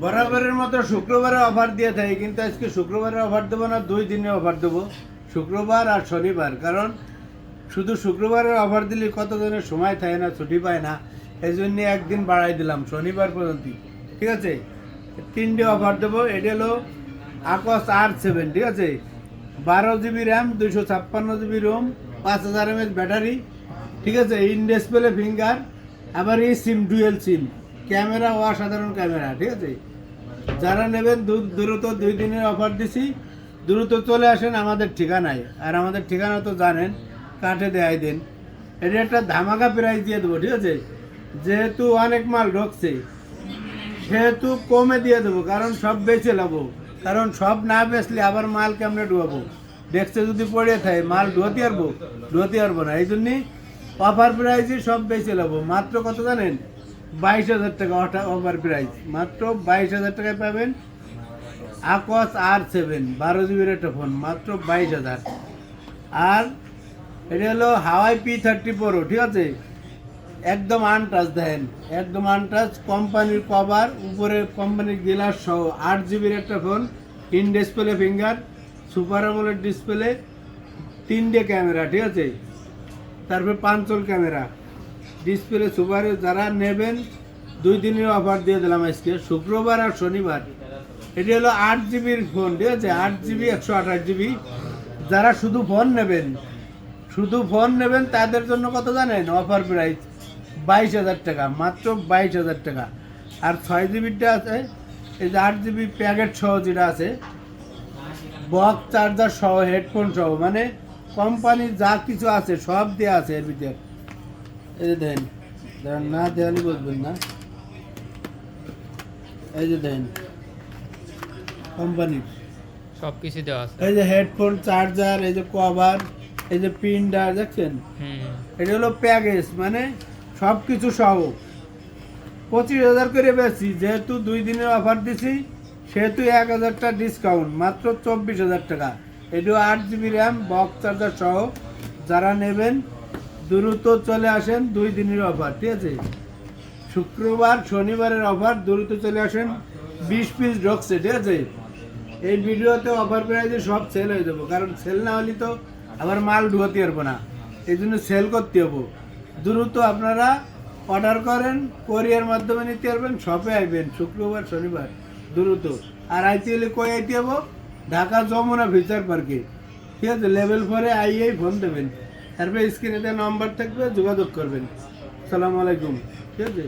বরাবরের মতো শুক্রবারে অফার দিয়ে থাকি, কিন্তু আজকে শুক্রবারে অফার দেবো না, 2 দিনে অফার দেবো, শুক্রবার আর শনিবার। কারণ শুধু শুক্রবারের অফার দিলে কতজনের সময় থাকে না, ছুটি পায় না, এই জন্য একদিন বাড়াই দিলাম শনিবার পর্যন্ত। ঠিক আছে, 3টে অফার দেবো। এটা হলো আকস R7, ঠিক আছে, 12 GB RAM, 256 GB ROM, 5000 mAh battery, ঠিক আছে, ইন ডিসপ্লে ফিঙ্গার, আবার এই সিম ডুয়েল সিম, ক্যামেরা অসাধারণ ক্যামেরা। ঠিক আছে, যারা নেবেন দ্রুত 2 দিনের অফার দিছি, দ্রুত চলে আসেন আমাদের ঠিকানায়। আর আমাদের ঠিকানা তো জানেন, কাঠে দেয় দেন। এটা একটা ধামাকা প্রাইস দিয়ে দেবো, ঠিক আছে, যেহেতু অনেক মাল ঢুকছে সেহেতু কমে দিয়ে দেবো, কারণ সব বেচে নেবো। কারণ সব না বেচলে আবার মাল কেমনে ডুয়াবো, ডেস্কে যদি পড়ে থাকে মাল ডুয়াতে পারবো না। এই জন্যই অফার প্রাইসই সব বেচে নেবো। মাত্র কত জানেন? 22,000 টাকা অফার প্রাইস, মাত্র 22,000 টাকায় পাবেন আকস R7 12 জিবির একটা ফোন, মাত্র 22,000। আর এটা হলো হাওয়াই P30 Pro, ঠিক আছে, একদম আনটাচ, দেখেন একদম আনটাচ, কোম্পানির কভার, উপরে কোম্পানির গ্লাস সহ, 8 জিবির একটা phone, in display finger, super AMOLED display, 3টে ক্যামেরা, ঠিক আছে, তারপরে 5 ক্যামেরা, ডিসপ্লে সুপারে। যারা নেবেন 2 দিনের অফার দিয়ে দিলাম আজকে শুক্রবার আর শনিবার। এটি হলো 8 জিবির ফোন, ঠিক আছে, 8 জিবি 128 জিবি। যারা শুধু ফোন নেবেন তাদের জন্য কত জানেন? অফার প্রাইস 22,000 টাকা, মাত্র 22,000 টাকা। আর 6 জিবিটা আছে, এই যে 8 জিবি প্যাকেট সহ যেটা আছে, বক্স চার্জার সহ, হেডফোন সহ, মানে কোম্পানির যা কিছু আছে সব দেওয়া আছে এর ভিতরে। এই যে দেন, না দেওয়ালি বলবেন না, এই যে দেন কোম্পানির সব কিছু দেওয়া আছে। এই যে হেডফোন, চার্জার, এই যে কভার, এই যে প্রিন্টার, দেখছেন, এটা হলো প্যাকেজ, মানে সব কিছু সহ 25,000 করে বেশি। যেহেতু 2 দিনের অফার দিছি সেহেতু 1,000 টাকা ডিসকাউন্ট, মাত্র 24,000 টাকা। এটিও 8 জিবি র্যাম, বক্স চার্জার সহ। যারা নেবেন দ্রুত চলে আসেন, 2 দিনের অফার, ঠিক আছে, শুক্রবার শনিবারের অফার, দ্রুত চলে আসেন। 20 পিস ঢুকছে, ঠিক আছে। এই ভিডিওতে অফার প্রাইসে সব সেল হয়ে যাবো, কারণ সেল না হলে তো আবার মাল ঢুকাতে পারবো না, এই জন্য সেল করতে হবো। দ্রুত আপনারা অর্ডার করেন, কোরিয়ার মাধ্যমে নিতে পারবেন, শপে আসবেন শুক্রবার শনিবার দ্রুত। আর আইতে হলে কই আইতে হবো? ঢাকা যমুনা ফিচার পার্কে, ঠিক আছে, লেভেল 4-এ আইয়েই ফোন দেবেন, তারপরে স্ক্রিনে নম্বর থাকবে, যোগাযোগ করবেন। আসসালামু আলাইকুম, ঠিক আছে।